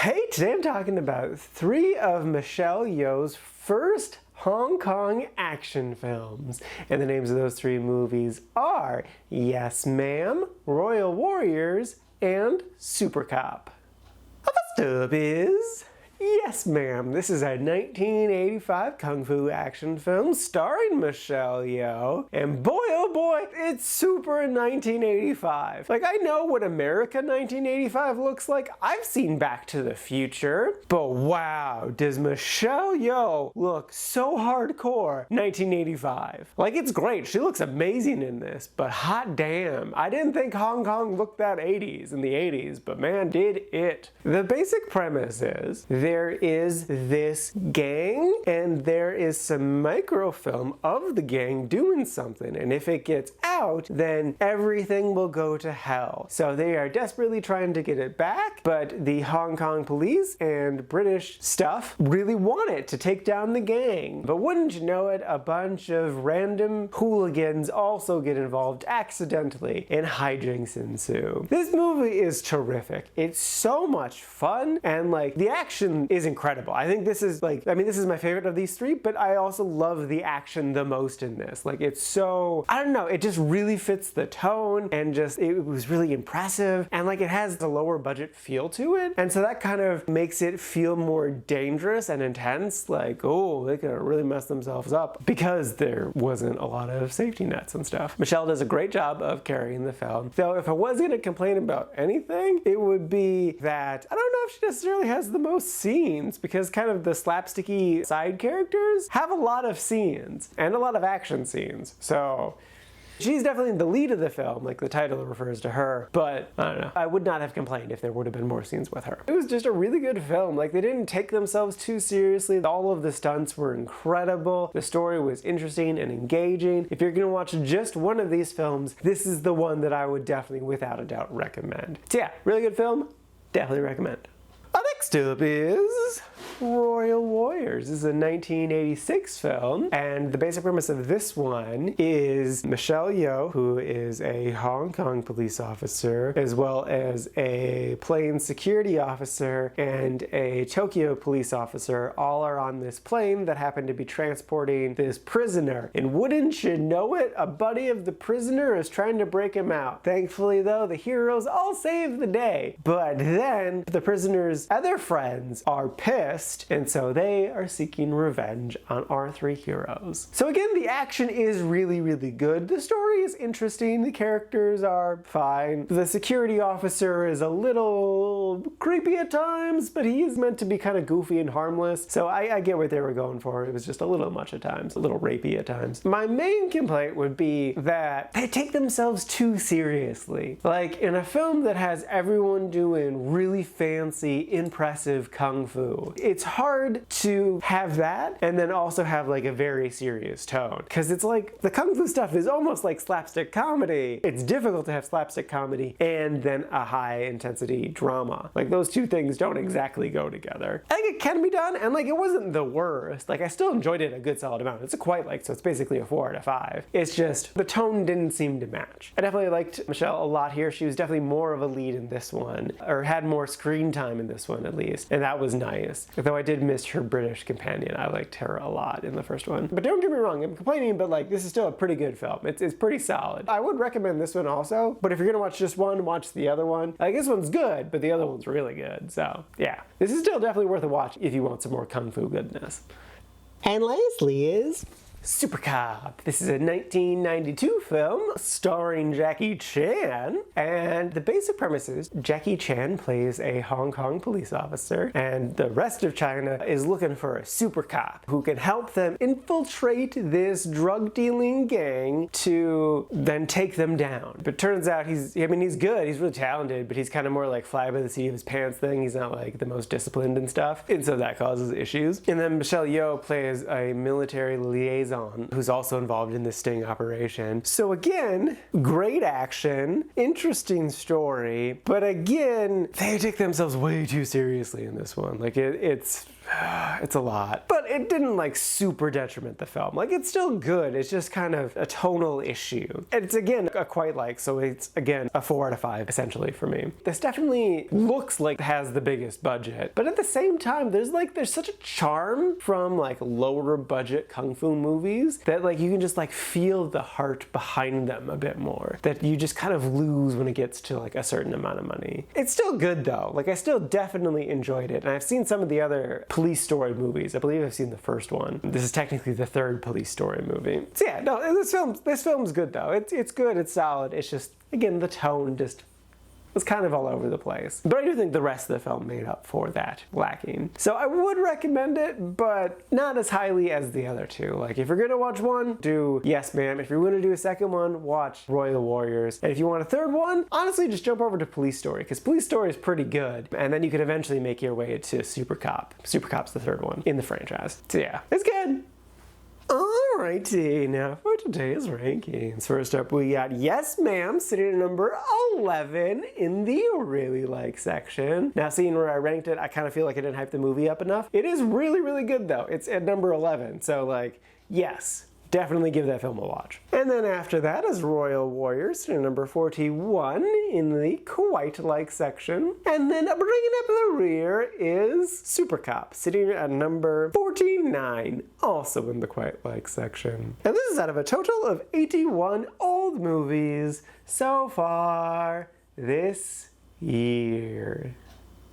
Hey, today I'm talking about three of Michelle Yeoh's first Hong Kong action films. And the names of those three movies are Yes Ma'am, Royal Warriors, and Supercop. The stuff is Yes Ma'am. This is a 1985 kung fu action film starring Michelle Yeoh. And boy oh boy, it's super 1985. Like, I know what America 1985 looks like. I've seen Back to the Future. But wow, does Michelle Yeoh look so hardcore 1985. Like, it's great. She looks amazing in this, but hot damn. I didn't think Hong Kong looked that 80s in the 80s, but man, did it. The basic premise is there is this gang and there is some microfilm of the gang doing something, and if it gets out, then everything will go to hell. So they are desperately trying to get it back, but the Hong Kong police and British stuff really want it to take down the gang. But wouldn't you know it, a bunch of random hooligans also get involved accidentally and hijinks ensue. This movie is terrific. It's so much fun, and like, the action is incredible. I think this is like, this is my favorite of these three, but I also love the action the most in this. Like, it's so, I don't know, it just really fits the tone, and just, it was really impressive, and like, it has the lower budget feel to it, and so that kind of makes it feel more dangerous and intense. Like, oh, they could really mess themselves up because there wasn't a lot of safety nets and stuff. Michelle does a great job of carrying the film. So if I was gonna complain about anything, it would be that I don't know if she necessarily has the most scenes, because kind of the slapsticky side characters have a lot of scenes and a lot of action scenes. So she's definitely the lead of the film, like the title refers to her, but I don't know. I would not have complained if there would have been more scenes with her. It was just a really good film. Like, they didn't take themselves too seriously. All of the stunts were incredible. The story was interesting and engaging. If you're gonna watch just one of these films, this is the one that I would definitely, without a doubt, recommend. So yeah, really good film, definitely recommend. Next up is Royal Warriors. This is a 1986 film, and the basic premise of this one is Michelle Yeoh, who is a Hong Kong police officer, as well as a plane security officer and a Tokyo police officer, all are on this plane that happen to be transporting this prisoner. And wouldn't you know it, a buddy of the prisoner is trying to break him out. Thankfully though, the heroes all save the day. But then the prisoner's other friends are pissed, and so they are seeking revenge on our three heroes. So again, the action is really, really good. The story is interesting. The characters are fine. The security officer is a little creepy at times, but he is meant to be kind of goofy and harmless. So I get what they were going for. It was just a little much at times, a little rapey at times. My main complaint would be that they take themselves too seriously. Like, in a film that has everyone doing really fancy, impressive kung fu, it's hard to have that and then also have like a very serious tone, because it's like the kung fu stuff is almost like slapstick comedy. It's difficult to have slapstick comedy and then a high intensity drama. Like, those two things don't exactly go together. I think it can be done, and like, it wasn't the worst. Like, I still enjoyed it a good solid amount. It's a quite like, so it's basically a 4 out of 5. It's just the tone didn't seem to match. I definitely liked Michelle a lot here. She was definitely more of a lead in this one, or had more screen time in this one at least, and that was nice. Though I did miss her British companion. I liked her a lot in the first one. But don't get me wrong, I'm complaining, but like, this is still a pretty good film. It's pretty solid. I would recommend this one also, but if you're gonna watch just one, watch the other one. Like, this one's good, but the other one's really good. So yeah, this is still definitely worth a watch if you want some more kung fu goodness. And lastly is Supercop. This is a 1992 film starring Jackie Chan, and the basic premise is Jackie Chan plays a Hong Kong police officer, and the rest of China is looking for a super cop who can help them infiltrate this drug-dealing gang to then take them down. But turns out he's good, he's really talented, but he's kind of more like fly by the seat of his pants thing. He's not like the most disciplined and stuff, and so that causes issues. And then Michelle Yeoh plays a military liaison liaison who's also involved in this sting operation. So again, great action, interesting story, but again, they take themselves way too seriously in this one. Like it's a lot. But it didn't like super detriment the film. Like it's still good, it's just kind of a tonal issue. And it's again a quite like, so it's again a 4 out of 5 essentially for me. This definitely looks like it has the biggest budget, but at the same time there's such a charm from like lower budget kung fu movies that like you can just like feel the heart behind them a bit more, that you just kind of lose when it gets to like a certain amount of money. It's still good though. Like I still definitely enjoyed it, and I've seen some of the other Police Story movies. I believe I've seen the first one. This is technically the third Police Story movie. So yeah, no, this film's good though. It's good, it's solid. It's just, again, the tone just was kind of all over the place. But I do think the rest of the film made up for that lacking. So I would recommend it, but not as highly as the other two. Like if you're gonna watch one, do Yes Ma'am. If you're gonna do a second one, watch Royal Warriors. And if you want a third one, honestly just jump over to Police Story, because Police Story is pretty good. And then you could eventually make your way to Supercop. Supercop's the third one in the franchise. So yeah, it's good. Alrighty, now for today's rankings. First up, we got Yes Ma'am sitting at number 11 in the really like section. Now, seeing where I ranked it, I kind of feel like I didn't hype the movie up enough. It is really, really good though. It's at number 11, so like, yes. Definitely give that film a watch. And then after that is Royal Warriors, sitting at number 41 in the quite like section. And then bringing up the rear is Supercop, sitting at number 49, also in the quite like section. And this is out of a total of 81 old movies so far this year.